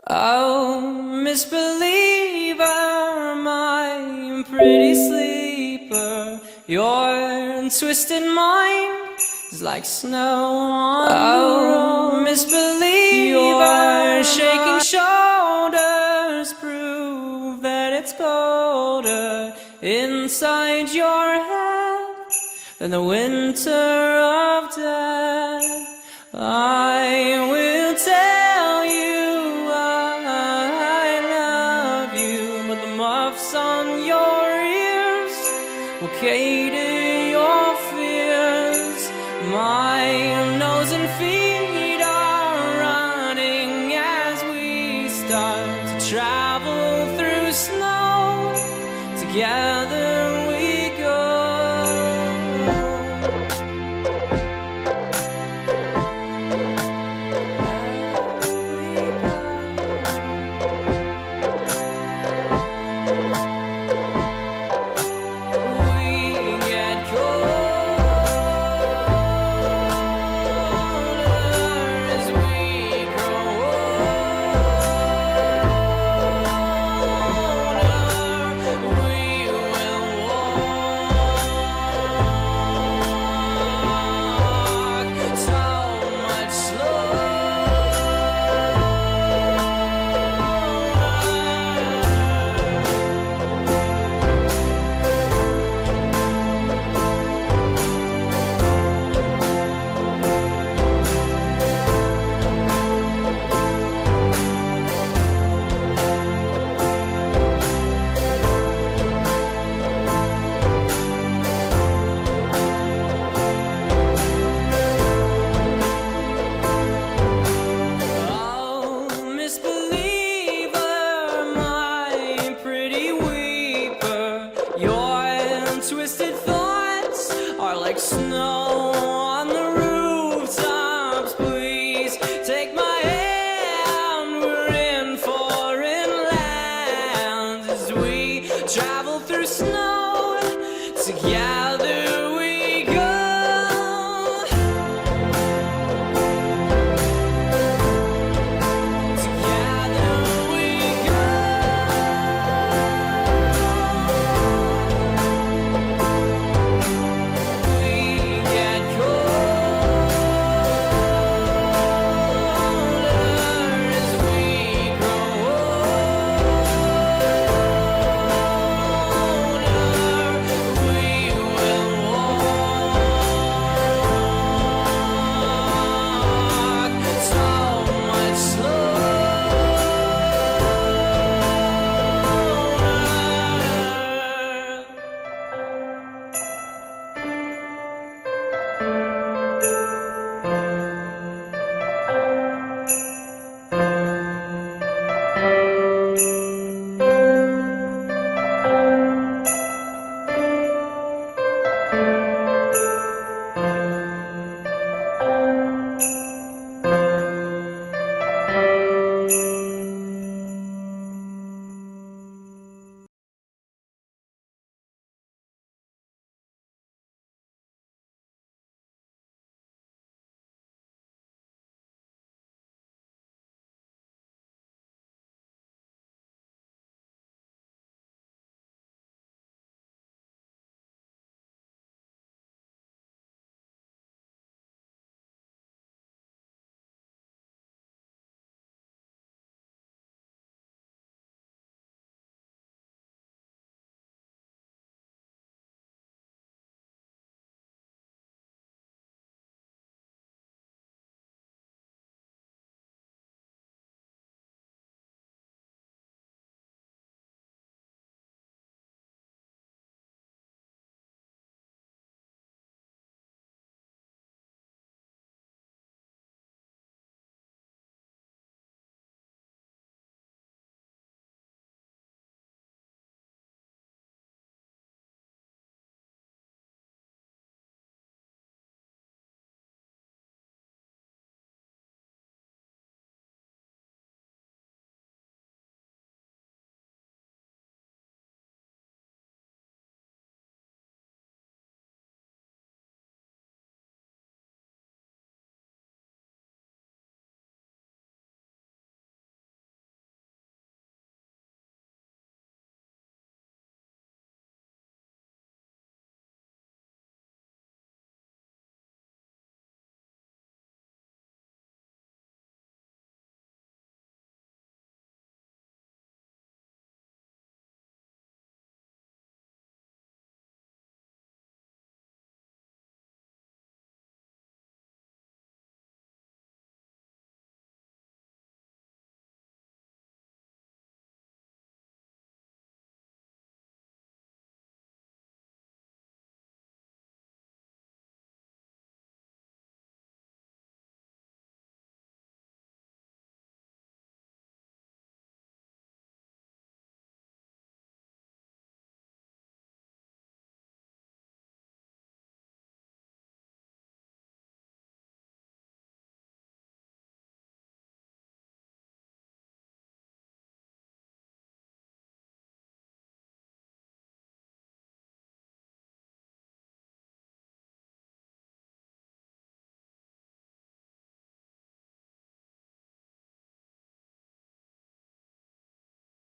Oh, misbeliever, my pretty sleeper, your twisted mind is like snow on the road. Misbeliever, your shaking shoulders prove that it's colder inside your head than the winter of death. I will tell you I love you, but the muffs on your ears will cater your fears. My nose and feet are running as we start to travel through snow. Together we go. We get colder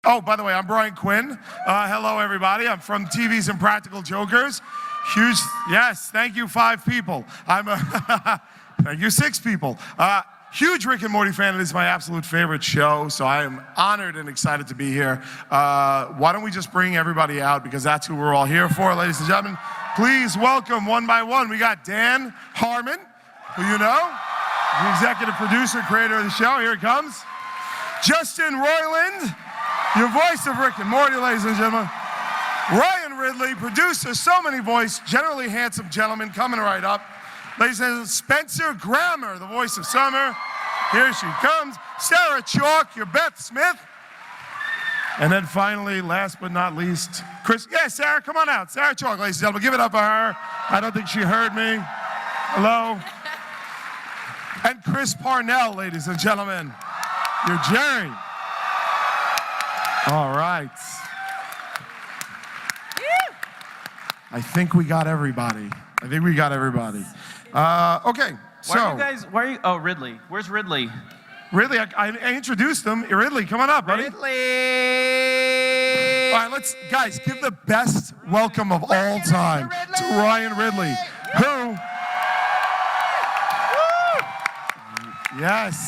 Oh, by the way, I'm Brian Quinn. Hello, everybody. I'm from TV's Impractical Jokers. Huge, yes, thank you, 5 people. Thank you, 6 people. Huge Rick and Morty fan. It is my absolute favorite show, so I am honored and excited to be here. Why don't we just bring everybody out, because that's who we're all here for, ladies and gentlemen. Please welcome one by one. We got Dan Harmon, who you know, the executive producer, creator of the show. Here it comes. Justin Roiland, your voice of Rick and Morty, ladies and gentlemen. Ryan Ridley, producer, so many voice, generally handsome gentleman, coming right up. Ladies and gentlemen, Spencer Grammer, the voice of Summer. Here she comes. Sarah Chalk, your Beth Smith. And then finally, last but not least, Chris. Yeah, Sarah, come on out. Sarah Chalk, ladies and gentlemen. Give it up for her. I don't think she heard me. Hello. And Chris Parnell, ladies and gentlemen. Your Jerry. All right. I think we got everybody. Okay, so. Why are you, oh, Ridley. Where's Ridley? Ridley, I introduced him. Ridley, come on up, buddy. Ridley! All right, guys, give the best welcome of all time to Ryan Ridley, who, yes.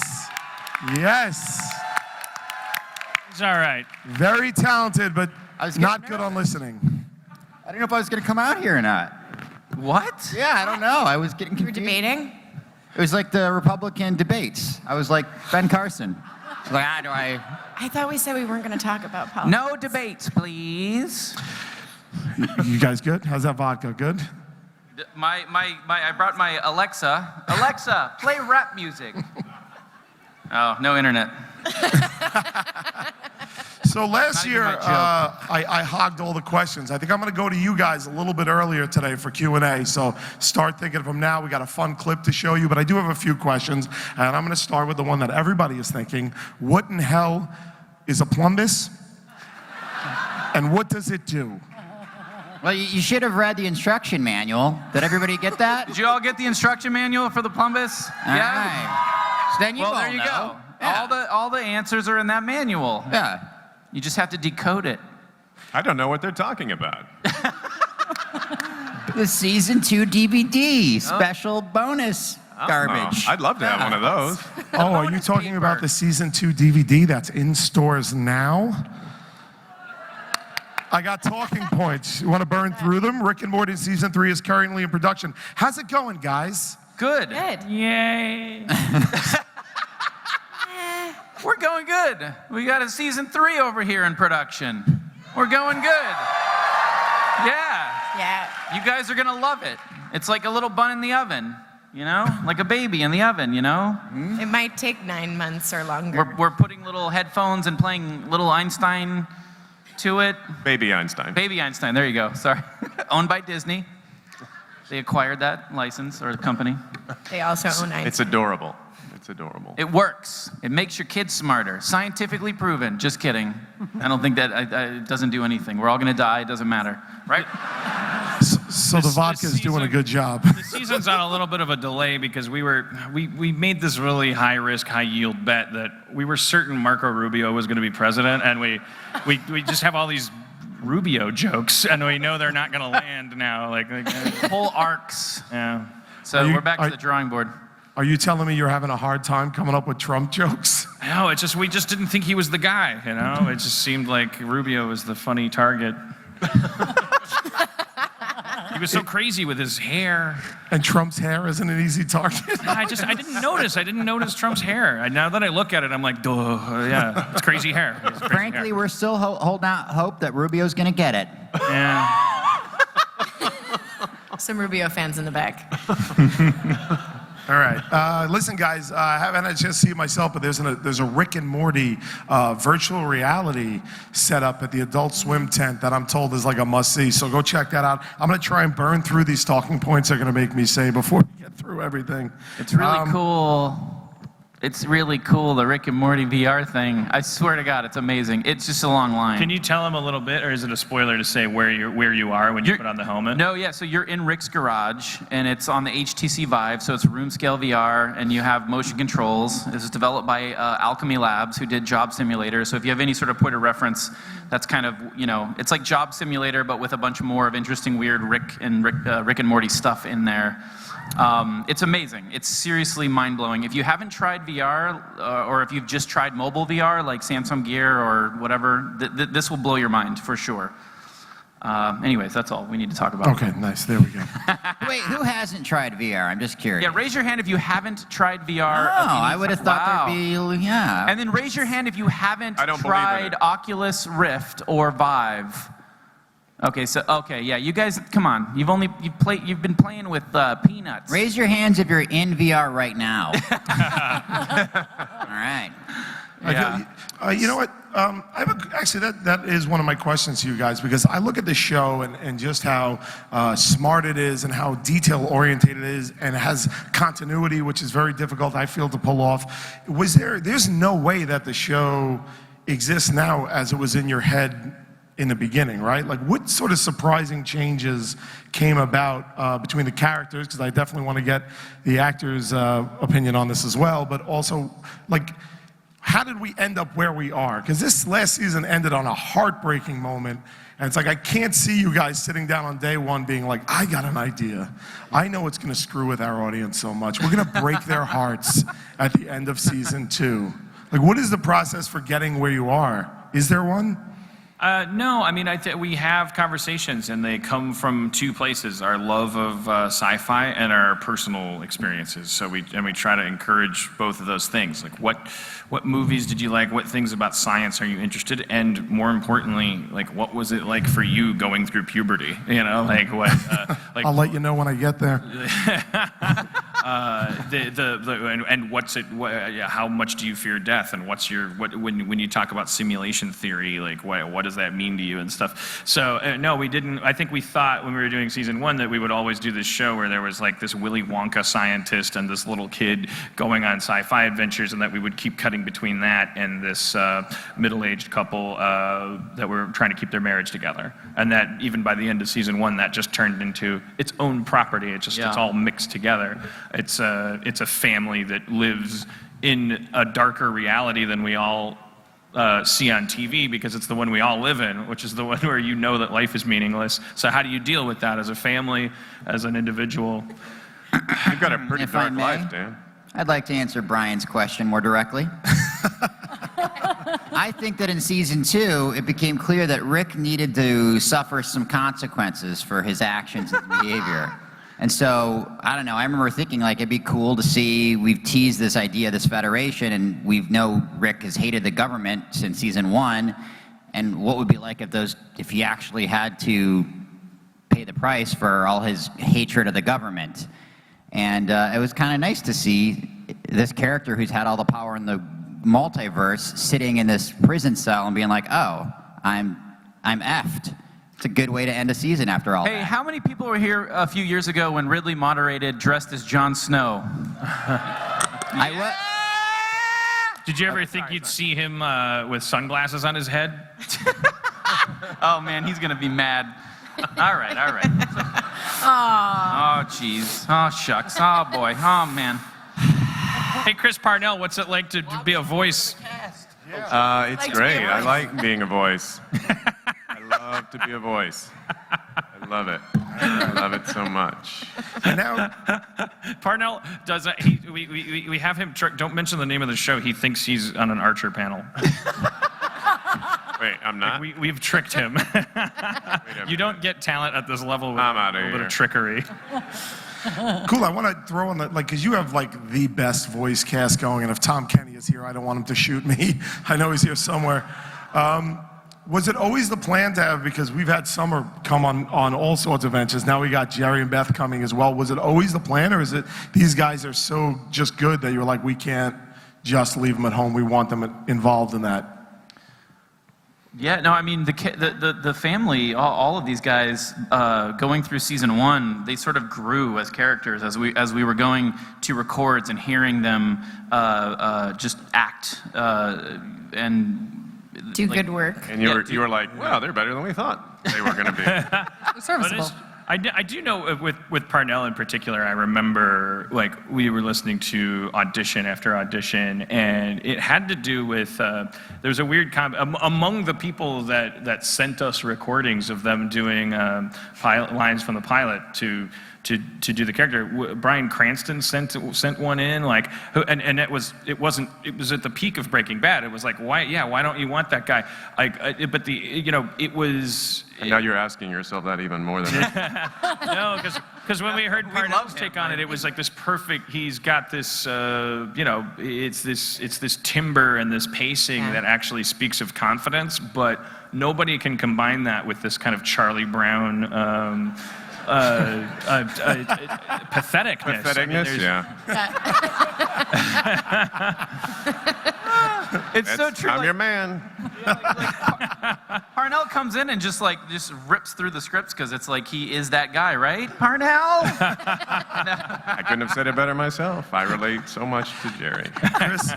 It's all right. Very talented, but not good on listening. I don't know if I was going to come out here or not. What? Yeah, I don't know. I was getting confused. You were debating? It was like the Republican debates. I was like Ben Carson. Like, I thought we said we weren't going to talk about politics. No debates, please. You guys good? How's that vodka? Good? I brought my Alexa. Alexa, play rap music. Oh, no internet. So last year, I hogged all the questions. I think I'm going to go to you guys a little bit earlier today for Q&A, so start thinking from now. We got a fun clip to show you, but I do have a few questions, and I'm going to start with the one that everybody is thinking. What in hell is a plumbus, and what does it do? well, you should have read the instruction manual. Did everybody get that? Did you all get the instruction manual for the plumbus? All right. So then you well, all there you know. go. Yeah. All the answers are in that manual. Yeah. You just have to decode it. I don't know what they're talking about. The season 2 DVD, special bonus garbage. I'd love to have one of those. Oh, are you talking about the season 2 DVD that's in stores now? I got talking points. You want to burn through them? Rick and Morty season 3 is currently in production. How's it going, guys? Good. Good. Yay. We're going good. We got a season 3 over here in production. We're going good. Yeah. Yeah. You guys are going to love it. It's like a little bun in the oven, you know? Like a baby in the oven, you know? It might take 9 months or longer. We're putting little headphones and playing little Einstein to it. Baby Einstein. Baby Einstein, there you go. Sorry. Owned by Disney. They acquired that license or the company. They also own Einstein. It's adorable. It's adorable. It works. It makes your kids smarter. Scientifically proven. Just kidding. I don't think that it doesn't do anything. We're all going to die. It doesn't matter. Right? So the vodka's doing a good job. The season's on a little bit of a delay because we made this really high risk, high yield bet that we were certain Marco Rubio was going to be president, and we just have all these Rubio jokes, and we know they're not going to land now. Like Whole arcs. yeah. So we're back to the drawing board. Are you telling me you're having a hard time coming up with Trump jokes? No, we just didn't think he was the guy, you know? It just seemed like Rubio was the funny target. He was so crazy with his hair. And Trump's hair isn't an easy target? I didn't notice Trump's hair. Now that I look at it, I'm like, duh, yeah, it's crazy hair. It's crazy Frankly, hair. we're still holding out hope that Rubio's going to get it. Yeah. Some Rubio fans in the back. All right. Listen, guys, I haven't had a chance to see it myself, but there's a Rick and Morty virtual reality set up at the Adult Swim tent that I'm told is like a must-see. So go check that out. I'm going to try and burn through these talking points they're going to make me say before we get through everything. It's really cool. It's really cool, the Rick and Morty VR thing. I swear to God, it's amazing. It's just a long line. Can you tell him a little bit, or is it a spoiler to say where you are when you put on the helmet? No, yeah, so you're in Rick's garage, and it's on the HTC Vive, so it's room scale VR, and you have motion controls. This is developed by Alchemy Labs, who did Job Simulator, so if you have any sort of point of reference, that's kind of, it's like Job Simulator, but with a bunch more of interesting, weird Rick and Morty stuff in there. It's amazing. It's seriously mind-blowing. If you haven't tried VR, or if you've just tried mobile VR, like Samsung Gear or whatever, this will blow your mind, for sure. Anyways, that's all we need to talk about. Okay, nice. There we go. Wait, who hasn't tried VR? I'm just curious. Yeah, raise your hand if you haven't tried VR. Oh, I would have thought there'd be, yeah. And then raise your hand if you haven't I don't believe in tried it. Oculus Rift or Vive. Okay, yeah, you guys, come on. You've been playing with peanuts. Raise your hands if you're in VR right now. All right. Yeah. You know what? Actually, that is one of my questions to you guys, because I look at the show and just how smart it is and how detail-oriented it is, and it has continuity, which is very difficult, I feel, to pull off. There's no way that the show exists now as it was in your head in the beginning, right? Like, what sort of surprising changes came about between the characters? Because I definitely want to get the actors' opinion on this as well, but also, like, how did we end up where we are? Because this last season ended on a heartbreaking moment, and it's like, I can't see you guys sitting down on day one being like, I got an idea. I know it's going to screw with our audience so much. We're going to break their hearts at the end of season 2. Like, what is the process for getting where you are? Is there one? No, I mean, we have conversations, and they come from two places: our love of sci-fi and our personal experiences. So we try to encourage both of those things. Like, what movies did you like? What things about science are you interested in? And more importantly, like, what was it like for you going through puberty? Like what? Like, I'll let you know when I get there. And what's it? How much do you fear death? And when you talk about simulation theory, like what does that mean to you and stuff? So no, we didn't. I think we thought when we were doing season 1 that we would always do this show where there was like this Willy Wonka scientist and this little kid going on sci-fi adventures, and that we would keep cutting between that and this middle-aged couple that were trying to keep their marriage together. And that even by the end of season 1, that just turned into its own property. It's all mixed together. It's a family that lives in a darker reality than we all see on TV, because it's the one we all live in, which is the one where you know that life is meaningless. So how do you deal with that as a family, as an individual? You've got a pretty If I dark may, life, Dan. I'd like to answer Brian's question more directly. I think that in season 2, it became clear that Rick needed to suffer some consequences for his actions and behavior. And so, I don't know, I remember thinking, like, it'd be cool to see, we've teased this idea, this federation, and we know Rick has hated the government since season 1, and what would it be like if he actually had to pay the price for all his hatred of the government. And it was kind of nice to see this character who's had all the power in the multiverse sitting in this prison cell and being like, oh, I'm effed. It's a good way to end a season after all Hey, that. how many people were here a few years ago when Ridley moderated dressed as Jon Snow? Did you ever think you'd see him with sunglasses on his head? Oh man, he's gonna be mad. All right. Oh jeez. Oh shucks. Oh boy. Oh man. Hey, Chris Parnell, what's it like to be a voice? It's Likes to be great. a I voice. like being a voice. I love to be a voice. I love it. I love it so much. And now, Parnell does that. We have him. Don't mention the name of the show. He thinks he's on an Archer panel. Wait, I'm not? We've tricked him. You don't get talent at this level with I'm outta a little bit here. of trickery. cool, I want to throw in because you have like the best voice cast going, and if Tom Kenny is here, I don't want him to shoot me. I know he's here somewhere. Was it always the plan to have, because we've had Summer come on all sorts of ventures, now we got Jerry and Beth coming as well. Was it always the plan, or is it these guys are so just good that you're like, we can't just leave them at home, we want them involved in that? Yeah, no, I mean the family, all of these guys going through season 1, they sort of grew as characters as we were going to records and hearing them just act and Do good work. And you were like, wow, they're better than we thought they were going to be. Serviceable. I do know with Parnell in particular, I remember like we were listening to audition after audition, and it had to do with there's a weird among the people that sent us recordings of them doing lines from the pilot to do the character. Bryan Cranston sent one in, like, and it was at the peak of Breaking Bad. It was like, why don't you want that guy? Like, but it was. And now you're asking yourself that even more than No, because when we heard Parnell's take on it, it was like this perfect. He's got this, it's this timbre and this pacing that actually speaks of confidence, but nobody can combine that with this kind of Charlie Brown. Patheticness. patheticness. it's so true. I'm like- your man. Parnell comes in and just rips through the scripts because it's like he is that guy, right? Parnell. I couldn't have said it better myself. I relate so much to Jerry. Chris,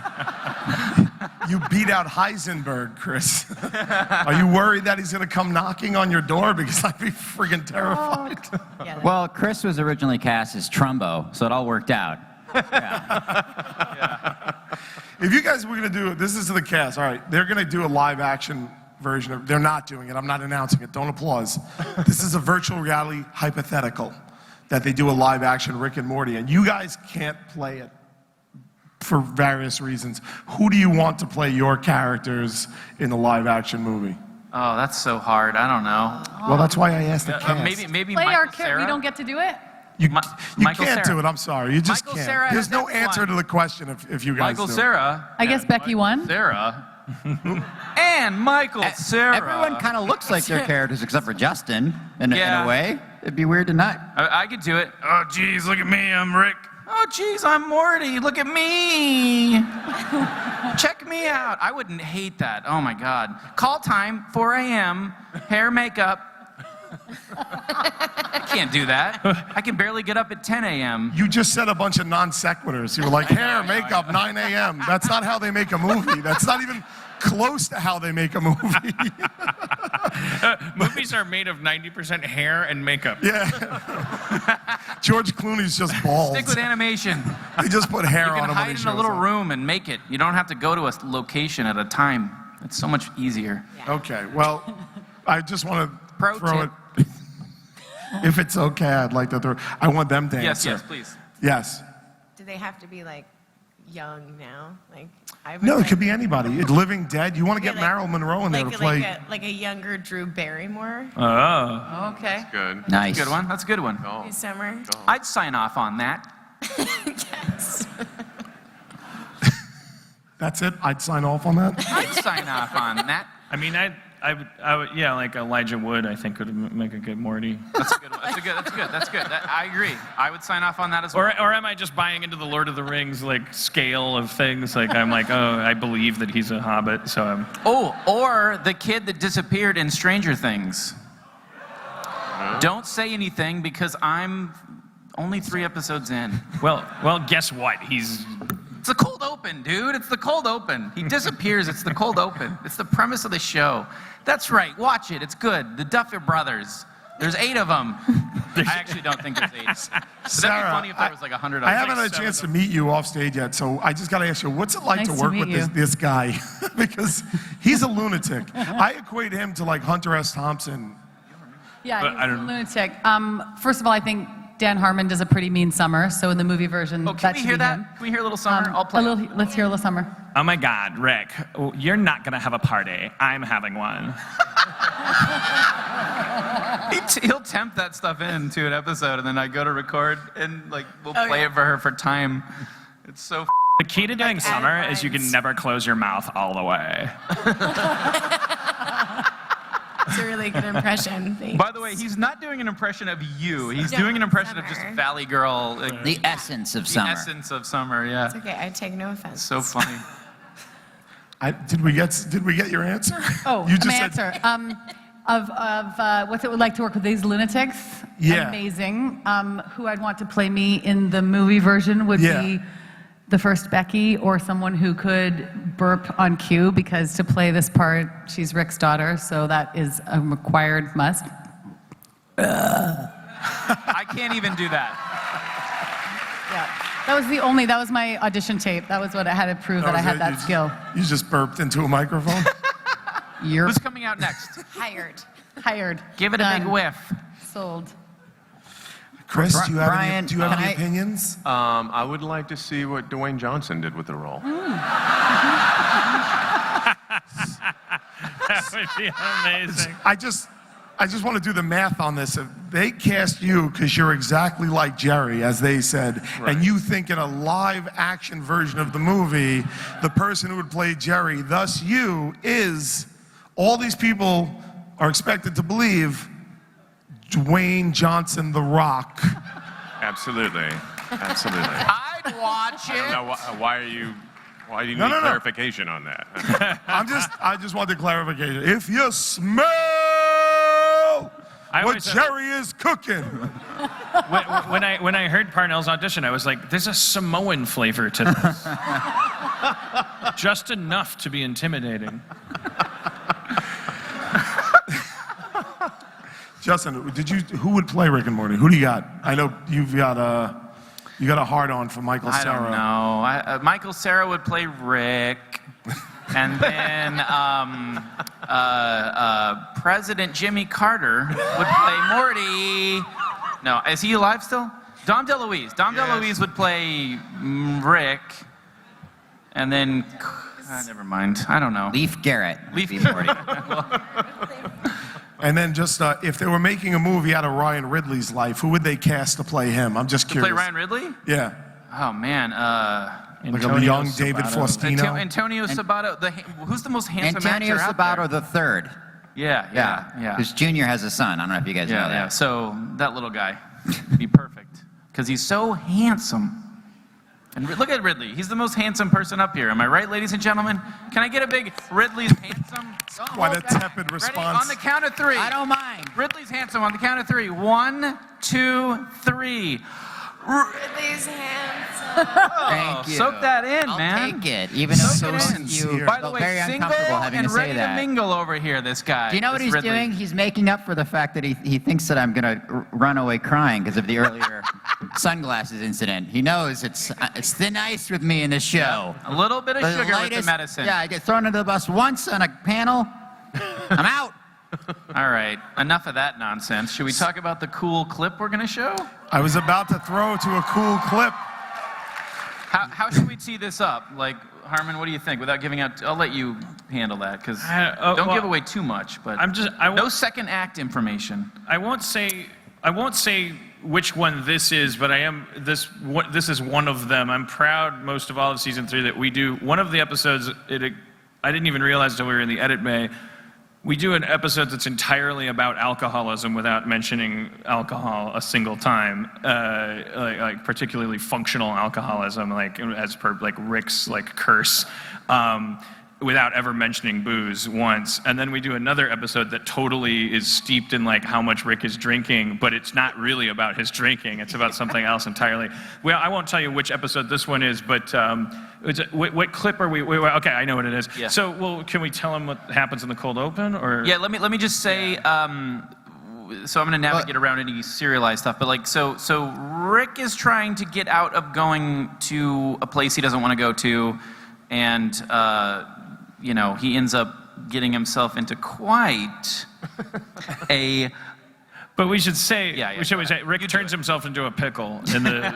you beat out Heisenberg, Chris. Are you worried that he's going to come knocking on your door? Because I'd be friggin' terrified. Yeah, Well, Chris was originally cast as Trumbo, so it all worked out. If you guys were going to do it, this is to the cast. All right, they're going to do a live action version of. They're not doing it. I'm not announcing it. Don't applause. This is a virtual reality hypothetical that they do a live action Rick and Morty, and you guys can't play it for various reasons. Who do you want to play your characters in the live action movie? Oh, that's so hard. I don't know. Well, that's why I asked the cast. Maybe Play Michael our character. Cera? We don't get to do it? You Michael can't Cera. do it. I'm sorry. You just Michael can't. Cera There's has no that answer one. to the question if you guys Michael do. Cera. I guess Becky won. Sarah. And Michael Cera. Everyone kind of looks like their characters except for Justin, in Yeah. a way. It'd be weird to not. I could do it. Oh, geez, look at me, I'm Rick. Oh, geez, I'm Morty. Look at me. Check me out. I wouldn't hate that. Oh, my God. Call time, 4 a.m., hair, makeup. I can't do that. I can barely get up at 10 a.m. You just said a bunch of non sequiturs. You were like, hair, makeup, 9 a.m. That's not how they make a movie. That's not even close to how they make a movie. Movies are made of 90% hair and makeup. Yeah. George Clooney's just bald. Stick with animation. They just put hair You on can him when hide he in a shows little up. room and make it. You don't have to go to a location at a time. It's so much easier. Okay, well, I just want to Pro throw tip. it. If it's okay, I'd like to throw. I want them to Yes, answer. yes, please. Yes. Do they have to be like young now? Like I would No, it like- could be anybody. Living, dead. You want to get Yeah, like- Marilyn Monroe in there like, to play. like a younger Drew Barrymore. Oh. Okay. Good. Nice. Good one. That's a good one. Oh. This summer. I'd sign off on that. Yes. That's it. I'd sign off on that. I'd sign off on that. I mean, I would, yeah, like Elijah Wood, I think would make a good Morty. That's a good one. That's good. I agree. I would sign off on that as well. Or am I just buying into the Lord of the Rings like scale of things? Like I'm like, oh, I believe that he's a hobbit, so I'm. Oh, or the kid that disappeared in Stranger Things. Don't say anything because I'm only 3 episodes in. Well, guess what? He's. It's the cold open, dude. It's the cold open. He disappears. It's the cold open. It's the premise of the show. That's right. Watch it. It's good. The Duffer Brothers. There's 8 of them. I actually don't think there's 8. But that'd be Sarah, funny if there was like 100 of I them. haven't had a chance to meet you off stage yet, so I just got to ask you, what's it like Nice to to work meet with you. this guy? Because he's a lunatic. I equate him to like Hunter S. Thompson. Yeah, But he's I a don't- lunatic. First of all, I think Dan Harmon does a pretty mean Summer, so in the movie version, Oh, can that we should hear be that? him. Can we hear a little Summer? I'll play. Let's hear a little Summer. Oh my God, Rick, you're not gonna have a party. I'm having one. He'll tempt that stuff into an episode, and then I go to record, and like we'll Oh, play yeah. it for her for time. It's so. The key to doing summer is you can lines. never close your mouth all the way. It's a really good impression. Thanks. By the way, he's not doing an impression of you. He's No, doing an impression of just Summer. Valley Girl. Like, The essence of the summer. essence of summer. Yeah. It's okay. I take no offense. So funny. Did we get your answer? Oh, you just my said, answer. What's it like to work with these lunatics? Yeah. Amazing. Who I'd want to play me in the movie version would be the first Becky, or someone who could burp on cue, because to play this part, she's Rick's daughter, so that is a required must. I can't even do that. Yeah. That was my audition tape. That was what I had to prove that I had that skill. You just burped into a microphone? Who's coming out next? Hired. Give it a big Done. whiff. Sold. Chris, do you have Brian, any opinions? I would like to see what Dwayne Johnson did with the role. That would be amazing. I just want to do the math on this. If they cast you because you're exactly like Jerry, as they said, and you think in a live action version of the movie, the person who would play Jerry, thus you, is, all these people are expected to believe, Dwayne Johnson, The Rock. Absolutely. Absolutely. I'd watch I don't it. know why do you need No. clarification on that? I just want the clarification. If you smell what always- Jerry is cooking. When I heard Parnell's audition, I was like, there's a Samoan flavor to this. Just enough to be intimidating. Justin, who would play Rick and Morty? Who do you got? I know you've got a hard on for Michael I Cera. don't know. Michael Cera would play Rick, and then President Jimmy Carter would play Morty. No, is he alive still? Dom DeLuise. Dom DeLuise would play Rick, and then never mind. I don't know. Leif Garrett. Leaf Morty. And then just if they were making a movie out of Ryan Ridley's life, who would they cast to play him? I'm just To curious. play Ryan Ridley? Yeah, Oh man. like a young David Faustino. Antonio Sabato. Who's the most handsome Antonio actor out Sabato there? the third. Yeah. Because Junior has a son. I don't know if you guys know that. Yeah. So that little guy would be perfect because he's so handsome. And look at Ridley. He's the most handsome person up here. Am I right, ladies and gentlemen? Can I get a big Ridley's handsome? Quite a tepid Ready? response. On the count of three. I don't mind. Ridley's handsome on the count of three. 1, 2, 3. Ridley's handsome. Thank you. Soak that in, I'll man. take it, even though Soak it's it making in. you By the way, very single uncomfortable having and to say ready to that. mingle over here, this guy. Do you know what this he's Ridley. doing? He's making up for the fact that he thinks that I'm going to run away crying because of the earlier sunglasses incident. He knows it's thin ice with me in this show. A little bit of The sugar with the lightest- medicine. Yeah, I get thrown under the bus once on a panel. I'm out. All right, enough of that nonsense. Should we talk about the cool clip we're going to show? I was about to throw to a cool clip. How should we tee this up? Like, Harmon, what do you think? Without giving out, I'll let you handle that because don't well, give away too much. But no second act information. I won't say which one this is, but this is one of them. I'm proud most of all of season 3 that we do one of the episodes. I didn't even realize until we were in the edit bay. We do an episode that's entirely about alcoholism without mentioning alcohol a single time, like particularly functional alcoholism, like as per like Rick's like curse, without ever mentioning booze once. And then we do another episode that totally is steeped in like how much Rick is drinking, but it's not really about his drinking. It's about something else entirely. Well, I won't tell you which episode this one is, but what clip are we? Okay, I know what it is. Yeah. So, well, can we tell him what happens in the cold open, or? Yeah, let me just say. So I'm going to navigate around any serialized stuff, but like so Rick is trying to get out of going to a place he doesn't want to go to, and he ends up getting himself into quite a. But we should say, Yeah, we should say, Rick turns himself into a pickle in the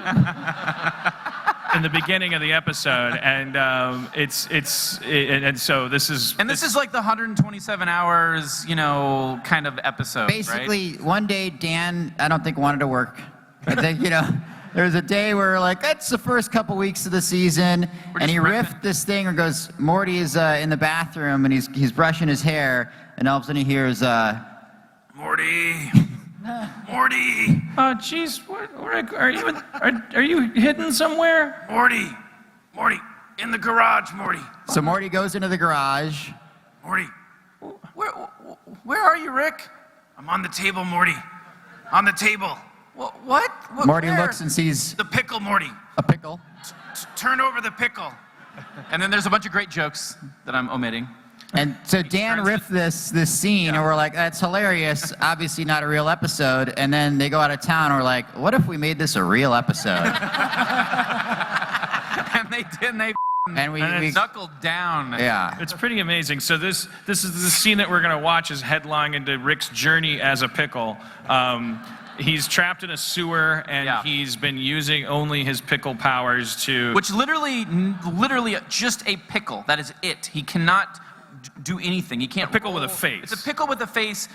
in the beginning of the episode, and and so this is. And this is like the 127 hours, kind of episode. Basically, right? one day Dan, I don't think wanted to work. I think there was a day where we're like, it's the first couple weeks of the season, We're and just he ripping. riffed this thing, or goes, Morty is in the bathroom and he's brushing his hair, and all of a sudden he hears, Morty. Morty. Oh, jeez, are you hidden somewhere? Morty. In the garage, Morty. So Morty goes into the garage. Morty, where are you, Rick? I'm on the table, Morty. On the table. What? Morty where? looks and sees The pickle, Morty. a pickle. Turn over the pickle. And then there's a bunch of great jokes that I'm omitting. And so Dan riffed this scene, and we're like, that's hilarious. Obviously not a real episode. And then they go out of town, and we're like, what if we made this a real episode? And they did, and they And we knuckled down. yeah. It's pretty amazing. So this is the scene that we're going to watch is headlong into Rick's journey as a pickle. He's trapped in a sewer, and he's been using only his pickle powers to... Which literally just a pickle. That is it. He cannot do anything. He can't A pickle roll. with a face. It's a pickle with a face.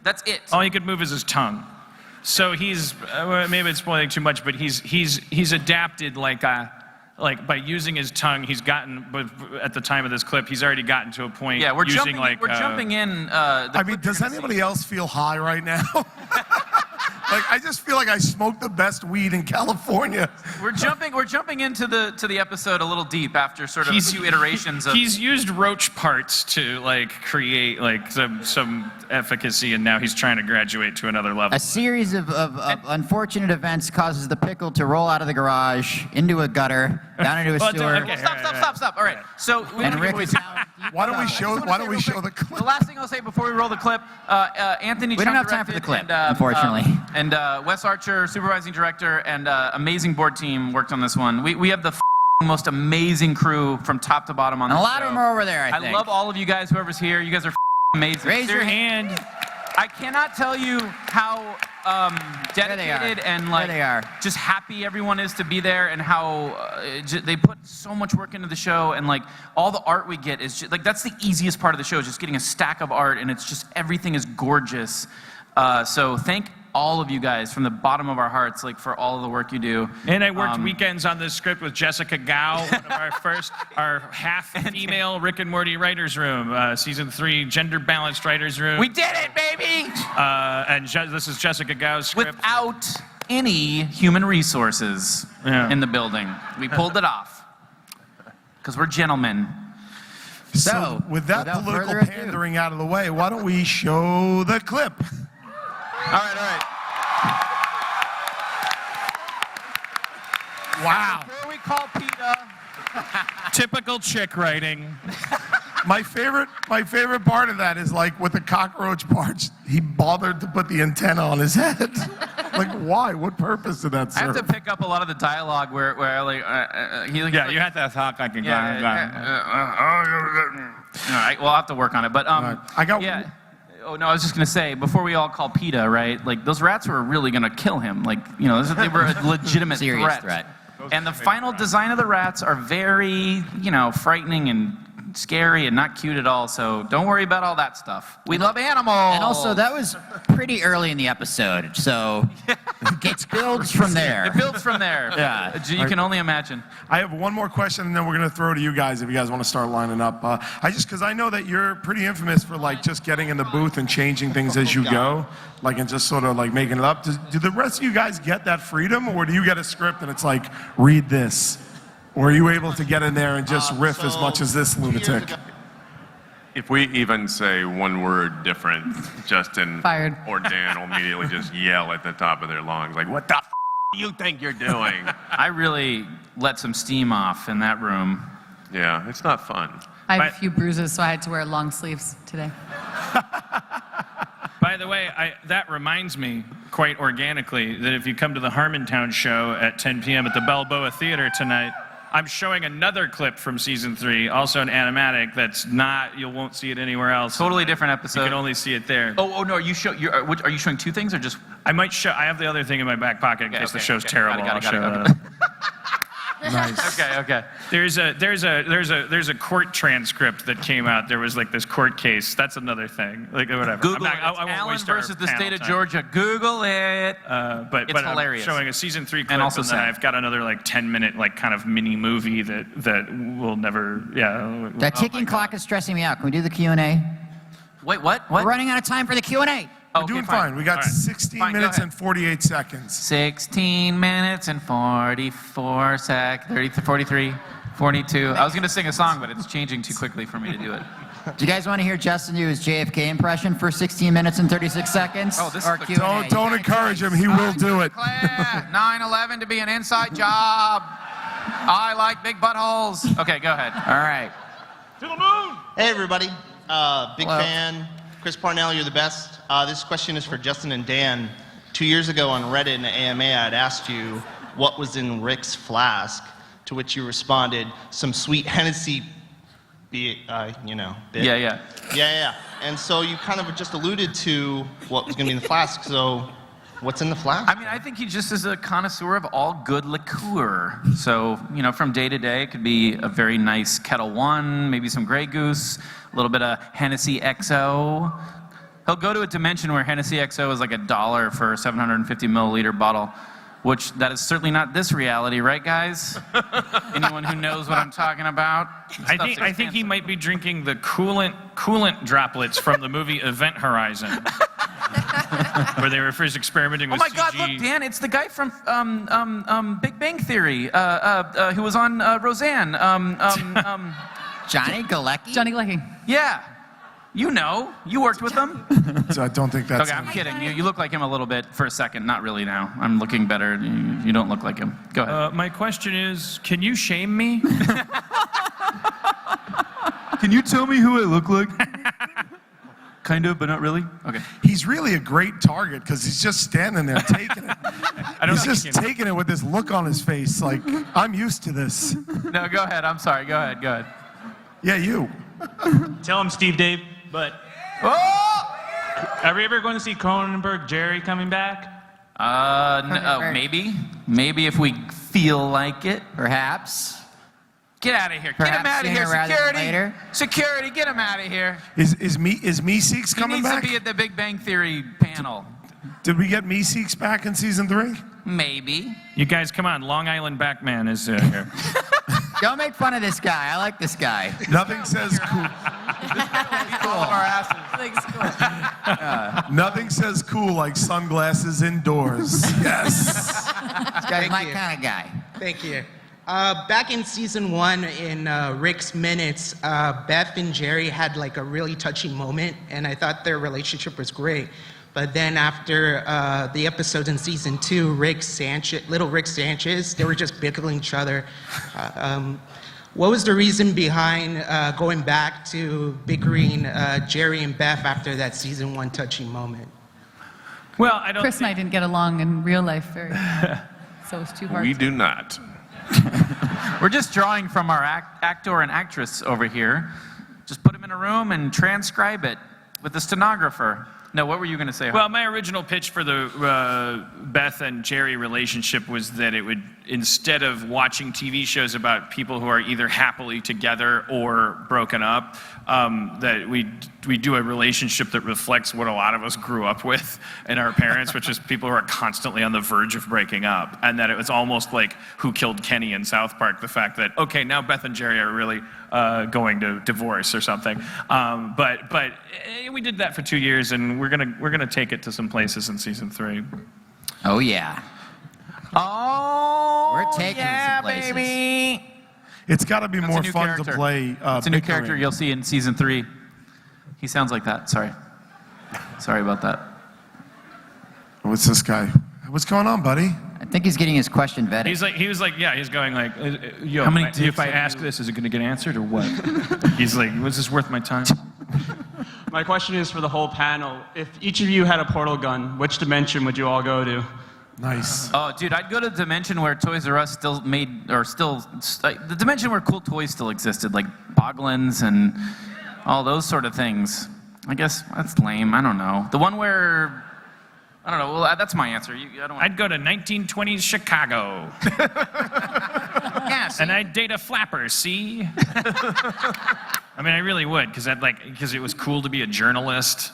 That's it. All he could move is his tongue. So he's maybe it's spoiling too much, but he's adapted like by using his tongue. He's gotten, but at the time of this clip, he's already gotten to a point. Yeah, we're using jumping in. Does anybody else feel high right now? Like, I just feel like I smoked the best weed in California. We're jumping into the episode a little deep after sort of a few iterations of. He's used roach parts to create some efficacy, and now he's trying to graduate to another level. A series of unfortunate events causes the pickle to roll out of the garage, into a gutter, down into a sewer. okay. Stop. All right. So And Rick is now... Why don't we show the clip? The last thing I'll say before we roll the clip, Anthony. We don't Chung have time for the directed, clip, unfortunately. And Wes Archer, supervising director, and amazing board team worked on this one. We have the most amazing crew from top to bottom on And this a lot show. of them are over there, I think. love all of you guys, whoever's here. You guys are amazing. Raise your hand. I cannot tell you how dedicated and There they are. just happy everyone is to be there, and how they put so much work into the show, and all the art we get is just, that's the easiest part of the show, is just getting a stack of art, and it's just everything is gorgeous. So thank all of you guys from the bottom of our hearts, for all of the work you do. And I worked weekends on this script with Jessica Gao, one of our half-female Rick and Morty writers' room, season 3 gender-balanced writers' room. We did it, baby! And this is Jessica Gao's script. Without any human resources in the building. We pulled it off. Because we're gentlemen. So, with that without political further ado- pandering out of the way, why don't we show the clip? All right. Wow. Before we call PETA, Typical chick writing. My favorite part of that is with the cockroach parts, he bothered to put the antenna on his head. Why? What purpose did that I have serve? to pick up a lot of the dialogue where You have to talk like a all right, we'll have to work on it. But I got Oh no, I was just gonna say, before we all call PETA, right? Those rats were really gonna kill him. They were a legitimate Serious threat. And the final design of the rats are very, frightening and scary and not cute at all. So don't worry about all that stuff. We love animals. And also, that was pretty early in the episode, so it builds from there. It builds from there. Yeah. You can only imagine. I have one more question, and then we're going to throw to you guys if you guys want to start lining up. Because I know that you're pretty infamous for just getting in the booth and changing things as you go, and just sort of making it up. Do the rest of you guys get that freedom, or do you get a script and it's read this? Or are you able to get in there and just riff as much as this lunatic? If we even say one word different, Justin Fired. or Dan will immediately just yell at the top of their lungs, what the do you think you're doing? I really let some steam off in that room. Yeah, it's not fun. I have a few bruises, so I had to wear long sleeves today. By the way, that reminds me quite organically that if you come to the Harmontown show at 10 p.m. at the Balboa Theater tonight, I'm showing another clip from season 3, also an animatic that's you won't see it anywhere else. Totally different episode. You can only see it there. Oh no! Are you showing two things or just? I might show. I have the other thing in my back pocket in case the show's terrible. Got it. I'll show Nice. Okay. There's a court transcript that came out. There was this court case. That's another thing. Whatever. Google it. I won't Allen waste our versus the panel state of time. Georgia. Google it. But It's I'm hilarious. showing a season 3 clip, And also then sad. I've got another 10-minute kind of mini movie that will never. Yeah. That ticking clock is stressing me out. Can we do the Q&A? Wait, what? We're running out of time for the Q&A. We're doing fine. We got All right. 16 Fine, go minutes ahead. and 48 seconds. 16 minutes and 44 43. 42. I was going to sing a song, but it's changing too quickly for me to do it. Do you guys want to hear Justin do his JFK impression for 16 minutes and 36 seconds? Oh, this or is the- Q&A? Don't encourage him. He will do it. 9/11 to be an inside job. I like big buttholes. Okay, go ahead. All right. Hey everybody, big Hello. fan. Chris Parnell, you're the best. This question is for Justin and Dan. 2 years ago on Reddit in the AMA, I'd asked you what was in Rick's flask, to which you responded, some sweet Hennessy, bit. Yeah. And so you kind of just alluded to what was going to be in the flask. So what's in the flask? I mean, I think he just is a connoisseur of all good liqueur. So, from day to day, it could be a very nice Kettle One, maybe some Grey Goose, a little bit of Hennessy XO. He'll go to a dimension where Hennessy XO is like $1 for a 750 milliliter bottle, which that is certainly not this reality, right, guys? Anyone who knows what I'm talking about? I think he might be drinking the coolant droplets from the movie Event Horizon, where they were first experimenting Oh with my CG. God! Look, Dan, it's the guy from Big Bang Theory, who was on Roseanne. Johnny Galecki? Johnny Galecki. Yeah, you worked with him. So I don't think that's Okay, I'm him. kidding. You look like him a little bit for a second. Not really now. I'm looking better. You don't look like him. Go ahead. My question is, can you shame me? Can you tell me who I look like? Kind of, but not really. Okay. He's really a great target because he's just standing there taking it. He's just taking it with this look on his face like, I'm used to this. No, go ahead. I'm sorry. Go ahead. Yeah, you. Tell him, Steve Dave, but Oh! are we ever going to see Cronenberg Jerry coming back? Maybe. Maybe if we feel like it. Perhaps. Get out of here. Get him Perhaps out of here. sooner rather than Security. later. Security, get him out of here. Is Meeseeks He coming needs back? to be at the Big Bang Theory panel. Did we get Meeseeks back in season 3? Maybe. You guys, come on. Long Island Backman is here. Don't make fun of this guy. I like this guy. Nothing says cool. All of our asses. Nothing says cool like sunglasses indoors. Yes. This guy's my kind of guy. Thank you. Back in season 1 in Rick's Minutes, Beth and Jerry had like a really touching moment, and I thought their relationship was great. But then after the episodes in season 2, little Rick Sanchez, they were just bickering each other. What was the reason behind going back to bickering Jerry and Beth after that season 1 touching moment? Well, I don't. Chris and I didn't get along in real life very so it was too hard. We do not. We're just drawing from our actor and actress over here. Just put them in a room and transcribe it with the stenographer. No, what were you going to say? Well, my original pitch for the Beth and Jerry relationship was that it would, instead of watching TV shows about people who are either happily together or broken up, that we do a relationship that reflects what a lot of us grew up with and our parents, which is people who are constantly on the verge of breaking up, and that it was almost like Who Killed Kenny in South Park, the fact that, okay, now Beth and Jerry are really going to divorce or something. But we did that for 2 years, and we're gonna take it to some places in season 3. Oh, yeah. Oh, We're taking yeah, some places. baby. It's got to be That's a more new fun character. to play. It's a new character you'll see in season 3. He sounds like that. Sorry about that. What's this guy? What's going on, buddy? I think he's getting his question vetted. He's going like, yo, How many if dicks I have ask this, is it going to get answered or what? He's like, was this worth my time? My question is for the whole panel. If each of you had a portal gun, which dimension would you all go to? Nice. Oh, dude, I'd go to the dimension where Toys R Us the dimension where cool toys still existed, like Boglins and all those sort of things. I guess that's lame. I don't know. The one where, I don't know. Well, that's my answer. I'd go to 1920s Chicago. Yeah, see? And I'd date a flapper, see? I mean, I really would, because it was cool to be a journalist.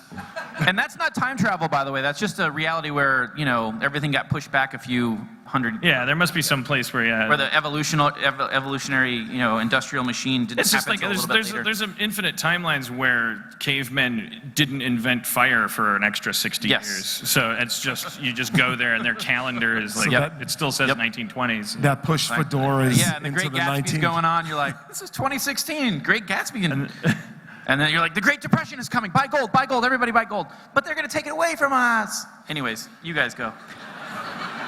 And that's not time travel, by the way. That's just a reality where, everything got pushed back a few 100. Yeah, there must be some place where Where the evolutionary, industrial machine didn't it's just happen like until a little bit later. there's infinite timelines where cavemen didn't invent fire for an extra 60 Yes. years. So it's just you just go there and their calendar is like it still says 1920s. That push fedoras Yeah, and the into Great the Gatsby's 19... going on. You're like, this is 2016. Great Gatsby. And then you're like, the Great Depression is coming. Buy gold, everybody buy gold. But they're going to take it away from us. Anyways, you guys go.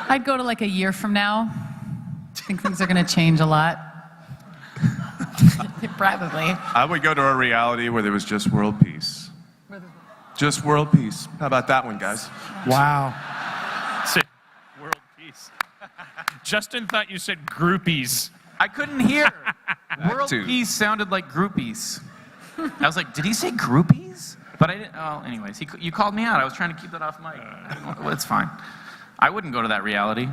I'd go to like a year from now. I think things are going to change a lot. Probably. I would go to a reality where there was just world peace. Just world peace. How about that one, guys? Wow. Say, world peace. Justin thought you said groupies. I couldn't hear. World too. peace sounded like groupies. I was like, did he say groupies? But I didn't. Oh, anyways, you called me out. I was trying to keep that off mic. Well, it's fine. I wouldn't go to that reality.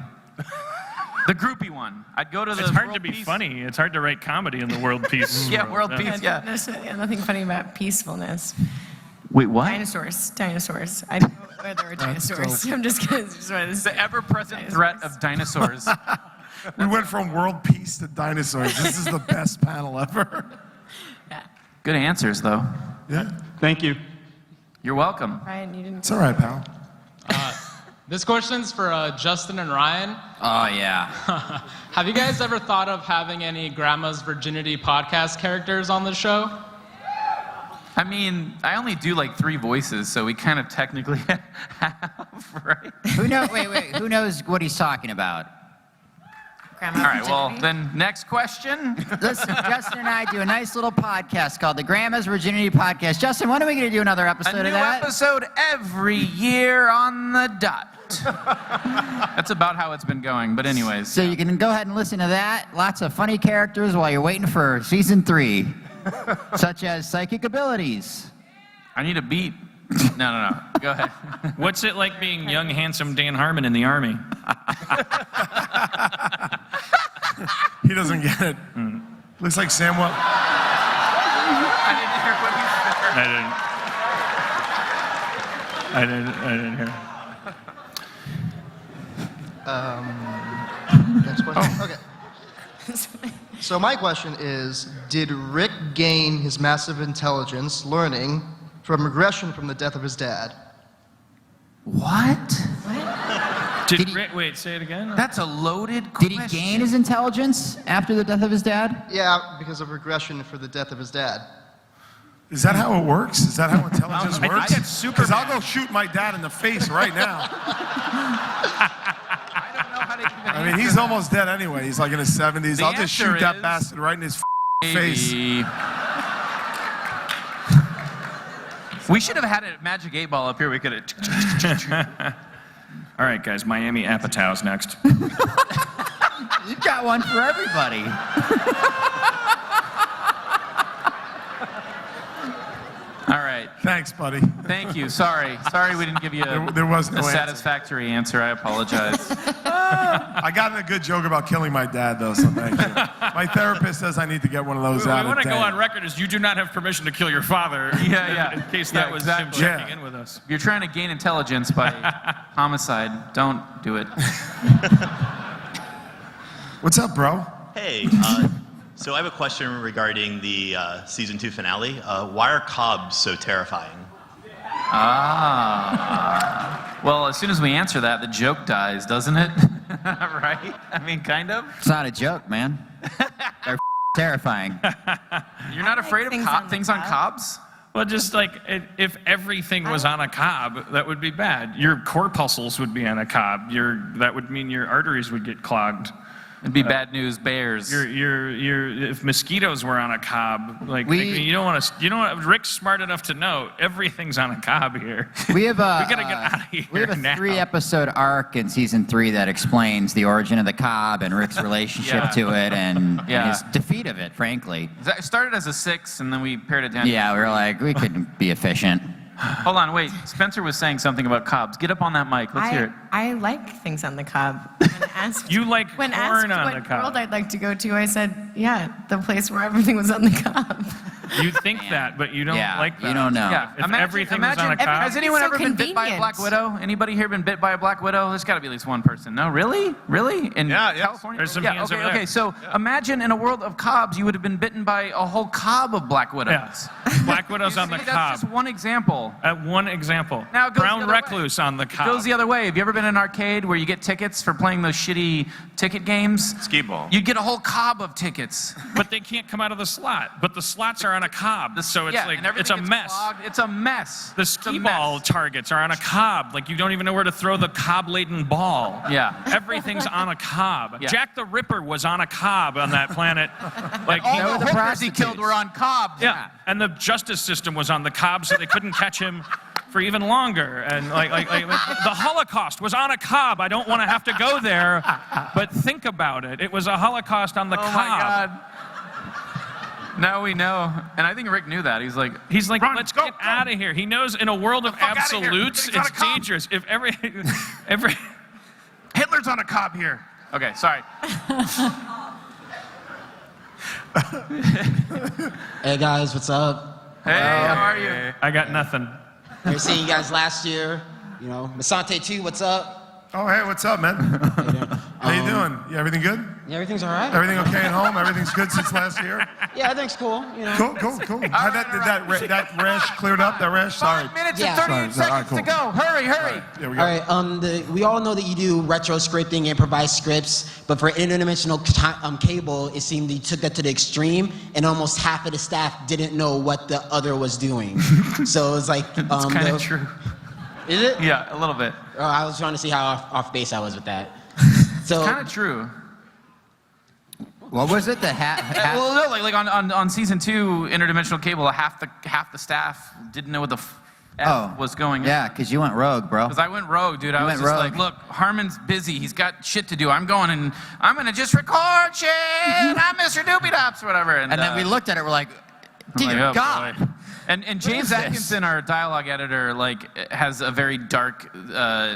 The groupie one. I'd go to the. It's hard world to be peace. funny. It's hard to write comedy in the world peace. Yeah, world peace. Yeah. There's nothing funny about peacefulness. Wait, what? Dinosaurs. I don't know whether there are dinosaurs. I'm just kidding. The ever-present threat of dinosaurs. We went from world peace to dinosaurs. This is the best panel ever. Yeah. Good answers, though. Yeah. Thank you. You're welcome. Ryan, you didn't. It's all right, pal. This question's for Justin and Ryan. Oh, yeah. Have you guys ever thought of having any Grandma's Virginity podcast characters on the show? I mean, I only do like 3 voices, so we kind of technically have, right? Who knows? Wait. Who knows what he's talking about? Grandma All right, well, Virginity? then next question. Listen, Justin and I do a nice little podcast called the Grandma's Virginity Podcast. Justin, when are we going to do another episode A new of that? episode every year on the dot. That's about how it's been going, but anyways. So you can go ahead and listen to that. Lots of funny characters while you're waiting for season 3, such as psychic abilities. I need a beat. No. Go ahead. What's it like being young, handsome Dan Harmon in the army? He doesn't get it. Looks like Samuel. I didn't hear what he said. I didn't hear. Next question. Okay. So my question is, did Rick gain his massive intelligence learning from regression from the death of his dad? What? Did wait, say it again? That's a loaded Did question. he gain his intelligence after the death of his dad? Yeah, because of regression for the death of his dad. Is that how it works? Is that how intelligence I works? think it's super Because I'll go shoot my dad in the face right now. I don't know how to even I mean, he's almost dead anyway. He's like in his 70s. The I'll just answer shoot that is bastard right in his face. Maybe. We should have had a magic 8 ball up here. We could have. All right, guys, Miami Apatow's next. You got one for everybody. All right. Thanks, buddy. Thank you. Sorry we didn't give you There was no a answer. satisfactory answer. I apologize. I got in a good joke about killing my dad, though, so thank you. My therapist says I need to get one of those We out want of to go day. on record as you do not have permission to kill your father. Yeah. In case Yeah, that was exactly. him checking Yeah. in with us. You're trying to gain intelligence by homicide. Don't do it. What's up, bro? Hey, so I have a question regarding the season 2 finale. Why are Cobbs so terrifying? Well, as soon as we answer that, the joke dies, doesn't it? Right? I mean, kind of. It's not a joke, man. They're terrifying. You're not afraid of things on cobs? Well, just like if everything was on a cob, that would be bad. Your corpuscles would be on a cob. That would mean your arteries would get clogged. It'd be bad news bears. If mosquitoes were on a cob, you don't want to. You know what? Rick's smart enough to know everything's on a cob here. We have a We gotta get out of here We have a now. 3-episode arc in season 3 that explains the origin of the cob and Rick's relationship Yeah. to it and Yeah. his defeat of it, frankly. It started as a 6, and then we pared it down. Yeah, we were like, we could be efficient. Hold on, wait. Spencer was saying something about cobs. Get up on that mic. Let's hear it. I like things on the cob. When asked, You like when corn asked on what the cob. world I'd like to go to, I said, yeah, the place where everything was on the cob. You think that, but you don't Yeah, like that. you don't know. Yeah, If everything was on a cob. Has anyone so ever been bit by a convenient. black widow? Anybody here been bit by a black widow? There's got to be at least one person. No, really? Really? In California? There's some yeah, hands okay, over there. okay. So imagine in a world of cobs, you would have been bitten by a whole cob of black widows. Yeah. Black widows on the That's cob. just one example. One example. Now it goes Brown the other recluse on the It cob. goes the other way. Have you ever been in an arcade where you get tickets for playing those shitty ticket games? Skee ball. You'd get a whole cob of tickets. But they can't come out of the slot. But the slots are on a cob, so it's Yeah, like and everything it's a gets mess. clogged. It's a mess. The It's a skee ball mess. targets are on a cob. Like you don't even know where to throw the cob-laden ball. Yeah. Everything's on a cob. Yeah. Jack the Ripper was on a cob on that planet. Like All the hookers he killed were on cobs. yeah. And the justice system was on the cob, so they couldn't catch him for even longer. And like the Holocaust was on a cob. I don't want to have to go there, but think about it. It was a Holocaust on the cob. Oh my God. Now we know. And I think Rick knew that. He's like, Run, let's get out of here. He knows in a world of fuck outta here. absolutes, Everything's on it's a cob. dangerous. If every Hitler's on a cob here. okay, sorry. Hey guys, what's up? Hey, how are you? I got nothing. Great seeing you guys last year. You know, Masante too, what's up? Oh, hey, what's up, man? How you doing? Yeah, everything good? Yeah, everything's all right. Everything okay at home? Everything's good since last year? Yeah, everything's cool. You know. Cool. How that rash cleared up? That rash? Sorry. 5 minutes Yeah. and 38 Sorry, all right, seconds to go. Hurry. There we go. All right. We all know that you do retro scripting, improvised scripts, but for interdimensional cable, it seemed you took that to the extreme, and almost half of the staff didn't know what the other was doing. So it was like, It's kind of true. Is it? Yeah, a little bit. I was trying to see how off base I was with that. So Kind of true. What was it? The Well, no, like on season 2, interdimensional cable, half the staff didn't know what the F was going on. Yeah, because you went rogue, bro. Because I went rogue, dude. I was went just rogue. like, look, Harmon's busy. He's got shit to do. I'm going and I'm going to just record shit. I'm Mr. Doopy Dops or whatever. And then we looked at it, we're like, dear like, oh, God. boy. And James is this? Atkinson, our dialogue editor, like has a very dark,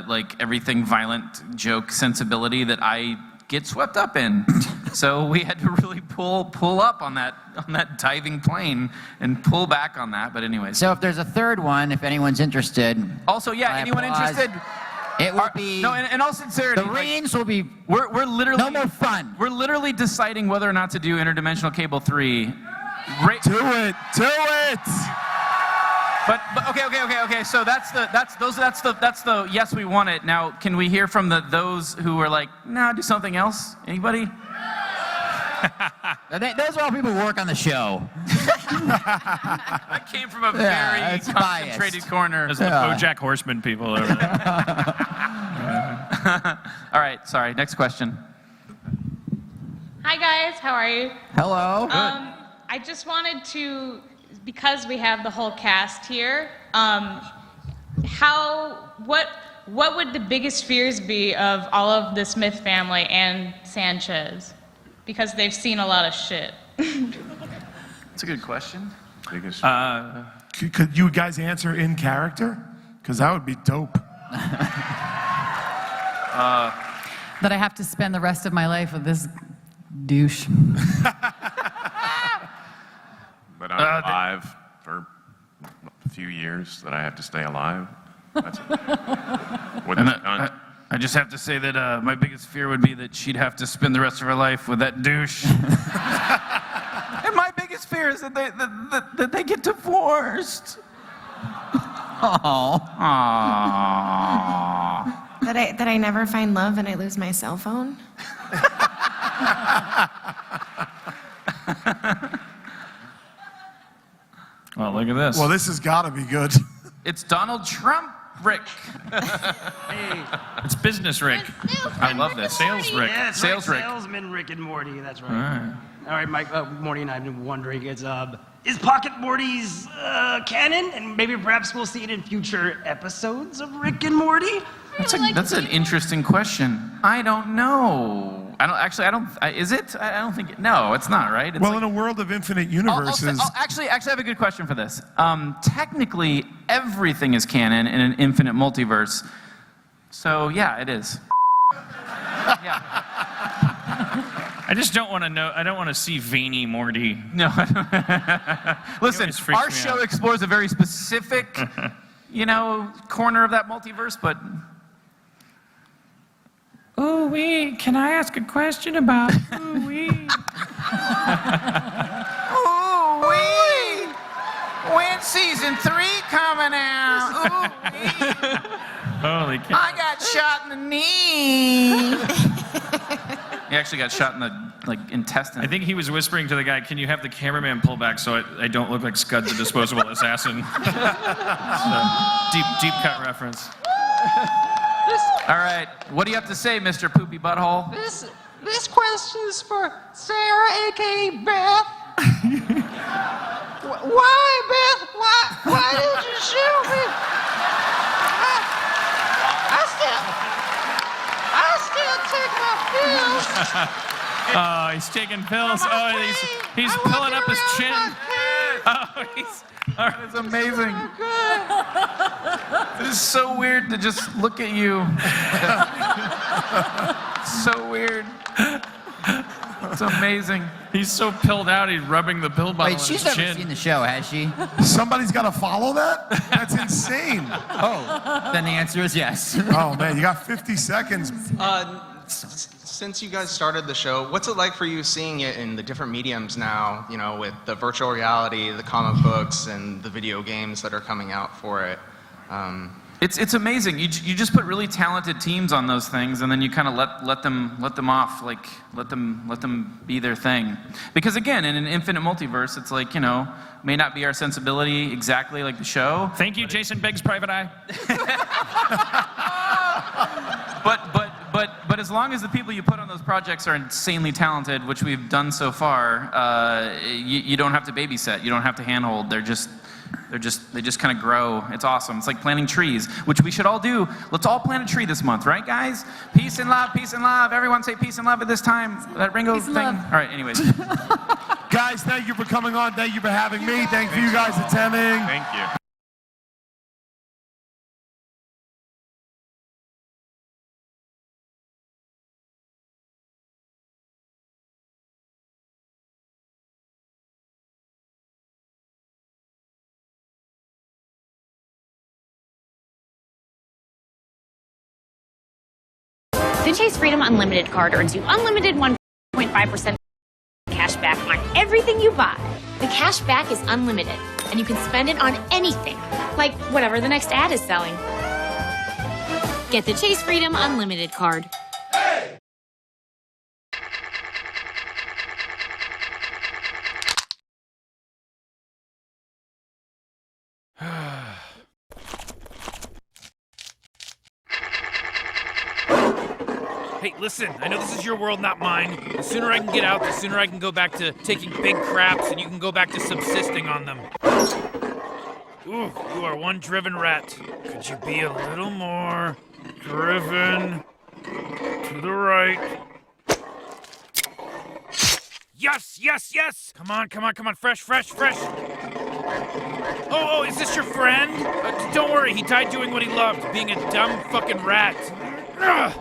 like everything violent joke sensibility that I get swept up in. So we had to really pull up on that diving plane and pull back on that. But anyways. So if there's a third one, if anyone's interested. Also, yeah, I anyone applaud. interested? It will be. No, in all sincerity, The reigns will be. we're literally No more fun. We're literally deciding whether or not to do Interdimensional Cable 3. Do it. But okay. So that's the yes, we want it. Now, can we hear from those who are like, no, do something else? Anybody? Those are all people who work on the show. That came from a very it's concentrated biased. corner. There's the BoJack Horseman people over there. All right, sorry. Next question. Hi guys, how are you? Hello. I just wanted to, because we have the whole cast here, what would the biggest fears be of all of the Smith family and Sanchez? Because they've seen a lot of shit. That's a good question. Biggest. Could you guys answer in character? Because that would be dope. That I have to spend the rest of my life with this douche. But I'm alive for a few years that I have to stay alive. That's what that's done. I just have to say that my biggest fear would be that she'd have to spend the rest of her life with that douche. And my biggest fear is that they get divorced. Oh. That I never find love and I lose my cell phone. Well, look at this. Well, this has got to be good. It's Donald Trump, Rick. It's business Rick. I love this. Sales Rick. Yeah, that's Sales right. Rick. Salesman Rick and Morty. That's right. All right. All right, Mike. Morty and I have been wondering, is Pocket Morty's canon, and maybe perhaps we'll see it in future episodes of Rick and Morty? That's an interesting question. I don't know. Is it? I don't think. No, it's not. Right? It's Well, in a world of infinite universes. Actually, I have a good question for this. Technically, everything is canon in an infinite multiverse. So yeah, it is. I just don't want to know. I don't want to see veiny Morty. No. Listen, always freaks our me show out. explores a very specific, corner of that multiverse, but. Ooh wee, can I ask a question about ooh wee? Ooh wee! When season 3 coming out? Ooh wee! Holy cow. I got shot in the knee. He actually got shot in the intestine. I think he was whispering to the guy, "Can you have the cameraman pull back so I don't look like Scud the Disposable Assassin?" deep cut reference. All right, what do you have to say, Mr. Poopy Butthole? This question is for Sarah, aka Beth. Why, Beth? Why did you shoot me? I still take my pills. Oh, he's taking pills. Oh, he's pulling up his chin. Oh, It's amazing. It is so weird to just look at you. So weird. It's amazing. He's so pilled out, he's rubbing the pill bottle Wait, on she's his never chin. seen the show, has she? Somebody's got to follow that? That's insane. Oh, then the answer is yes. Oh, man, you got 50 seconds. Since you guys started the show, what's it like for you seeing it in the different mediums now, with the virtual reality, the comic books, and the video games that are coming out for it? It's amazing. You just put really talented teams on those things, and then you kind of let them off, let them be their thing. Because again, in an infinite multiverse, it's like may not be our sensibility exactly like the show. Thank you, Jason Biggs, Private Eye. But as long as the people you put on those projects are insanely talented, which we've done so far, you don't have to babysit. You don't have to handhold. They just kind of grow. It's awesome. It's like planting trees, which we should all do. Let's all plant a tree this month, right, guys? Peace and love, peace and love. Everyone say peace and love at this time. That Ringo Peace and thing. love. All right, anyways. Guys, thank you for coming on. Thank you for having me. Thank you for you guys attending. Thank you. The Chase Freedom Unlimited card earns you unlimited 1.5% cash back on everything you buy. The cash back is unlimited, and you can spend it on anything, like whatever the next ad is selling. Get the Chase Freedom Unlimited card. Hey, listen, I know this is your world, not mine. The sooner I can get out, the sooner I can go back to taking big craps and you can go back to subsisting on them. Ooh, you are one driven rat. Could you be a little more driven to the right? Yes, yes, yes! Come on, come on, come on, fresh, fresh, fresh! Oh, is this your friend? Don't worry, he died doing what he loved, being a dumb fucking rat. Ugh.